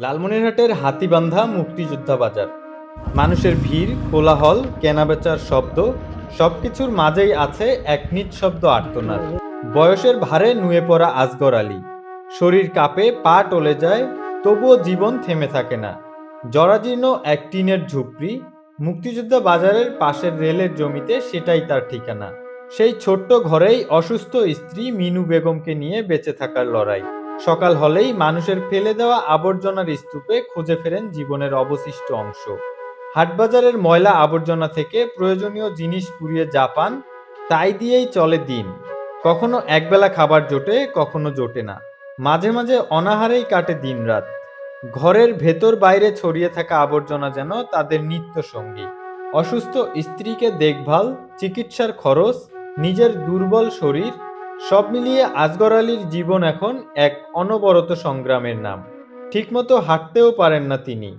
লালমনিরহাটের হাতীবান্ধা মুক্তিযোদ্ধা বাজার। মানুষের ভিড়, কোলাহল, কেনাবেচার শব্দ, সবকিছুর মাঝেই আছে এক নিঃশব্দ আর্তনাদ। বয়সের ভারে নুয়ে পড়া আসগর আলী। শরীর কাঁপে, পা টলে যায়, তবুও জীবন থেমে থাকে না। জরাজীর্ণ এক টিনের ঝুপড়ি, মুক্তিযোদ্ধা বাজারের পাশের রেলের জমিতে সেটাই তার ঠিকানা। সেই ছোট্ট ঘরেই অসুস্থ স্ত্রী মিনু বেগমকে নিয়ে বেঁচে থাকার লড়াই। সকাল হলেই মানুষের ফেলে দেওয়া আবর্জনার স্তূপে খুঁজে ফেরেন জীবনের অবশিষ্ট অংশ। হাটবাজারের ময়লা আবর্জনা থেকে প্রয়োজনীয় জিনিস কুড়িয়ে যা পান, তাই দিয়েই চলে দিন। কখনো একবেলা খাবার জোটে, কখনো জোটে না। মাঝে মাঝে অনাহারেই কাটে দিনরাত। ঘরের ভেতর বাইরে ছড়িয়ে থাকা আবর্জনা যেন তাদের নিত্য সঙ্গী। অসুস্থ স্ত্রীকে দেখভাল, চিকিৎসার খরচ, নিজের দুর্বল শরীর, সব মিলিয়ে আসগর আলীর জীবন এখন এক অনবরত সংগ্রামের নাম। ঠিকমতো হাঁটতেও পারেন না তিনি।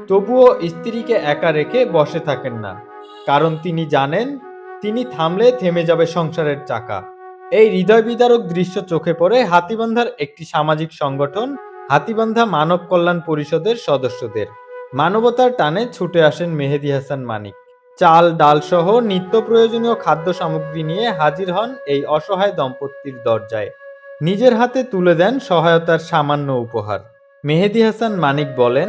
তবুও স্ত্রীকে একা রেখে বসে থাকেন না, কারণ তিনি জানেন তিনি থামলে থেমে যাবে সংসারের চাকা। এই হৃদয় বিদারক দৃশ্য চোখে পড়ে হাতীবান্ধার একটি সামাজিক সংগঠন হাতীবান্ধা মানব কল্যাণ পরিষদের সদস্যদের। মানবতার টানে ছুটে আসেন মেহেদী হাসান মানিক। চাল, ডাল সহ নিত্য প্রয়োজনীয় খাদ্য সামগ্রী নিয়ে হাজির হন এই অসহায় দম্পতির দরজায়। নিজের হাতে তুলে দেন সহায়তার সামান্য উপহার। মেহেদী হাসান মানিক বলেন,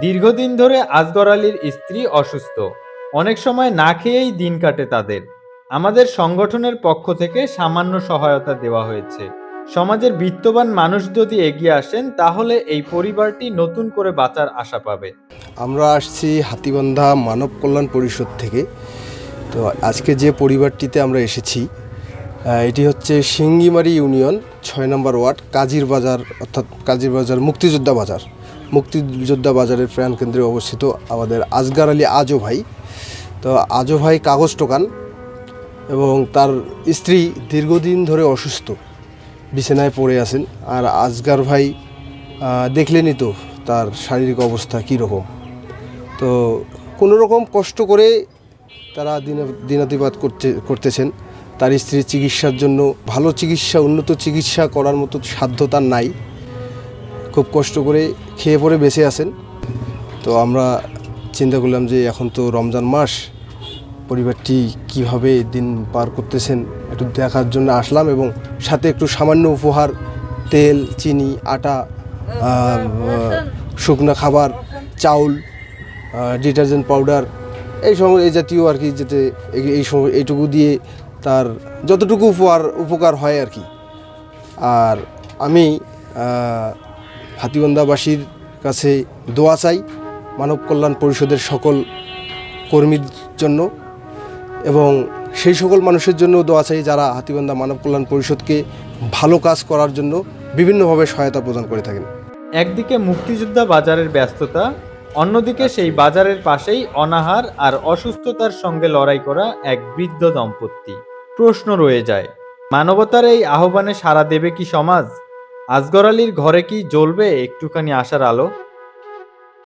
দীর্ঘদিন ধরে আসগর আলীর স্ত্রী অসুস্থ। অনেক সময় না খেয়েই দিন কাটে তাদের। আমাদের সংগঠনের পক্ষ থেকে সামান্য সহায়তা দেওয়া হয়েছে। সমাজের বিত্তবান মানুষ যদি এগিয়ে আসেন, তাহলে এই পরিবারটি নতুন করে বাঁচার আশা পাবে। আমরা আসছি হাতীবান্ধা মানব কল্যাণ পরিষদ থেকে। তো আজকে যে পরিবারটিতে আমরা এসেছি, এটি হচ্ছে সিঙ্গিমারি ইউনিয়ন ৬ নম্বর ওয়ার্ড, কাজীর বাজার, অর্থাৎ কাজীর বাজার মুক্তিযোদ্ধা বাজার। মুক্তিযোদ্ধা বাজারের প্রাণকেন্দ্রে অবস্থিত আমাদের আসগর আলী আজো ভাই। তো আজো ভাই কাগজ টোকান এবং তার স্ত্রী দীর্ঘদিন ধরে অসুস্থ, বিছানায় পড়ে আছেন। আর আসগর ভাই দেখলেনই তো তার শারীরিক অবস্থা কীরকম। তো কোনো রকম কষ্ট করে তারা দিনাতিপাত করতেছেন। তার স্ত্রীর চিকিৎসার জন্য ভালো চিকিৎসা, উন্নত চিকিৎসা করার মতো সাধ্য তার নাই। খুব কষ্ট করে খেয়ে পরে বেঁচে আছেন। তো আমরা চিন্তা করলাম যে এখন তো রমজান মাস, পরিবারটি কিভাবে দিন পার করতেছেন একটু দেখার জন্য আসলাম, এবং সাথে একটু সামান্য উপহার, তেল, চিনি, আটা, শুকনো খাবার, চাউল, ডিটারজেন্ট পাউডার, এই জাতীয় আর কি, যাতে এইটুকু দিয়ে তার যতটুকু উপকার হয় আর কি। আর আমি হাতীবান্ধাবাসীর কাছে দোয়া চাই মানব কল্যাণ পরিষদের সকল কর্মীর জন্য, এবং সেই সকল মানুষের জন্য দোয়া চাই যারা হাতীবান্ধা মানব কল্যাণ পরিষদকে ভালো কাজ করার জন্য বিভিন্নভাবে সহায়তা প্রদান করে থাকেন। একদিকে মুক্তিযোদ্ধা বাজারের ব্যস্ততা, অন্যদিকে সেই বাজারের পাশেই অনাহার আর অসুস্থতার সঙ্গে লড়াই করা এক বৃদ্ধ দম্পতি। প্রশ্ন রয়ে যায়, মানবতার এই আহ্বানে সাড়া দেবে কি সমাজ? আসগর আলীর ঘরে কি জ্বলবে একটুখানি আশার আলো?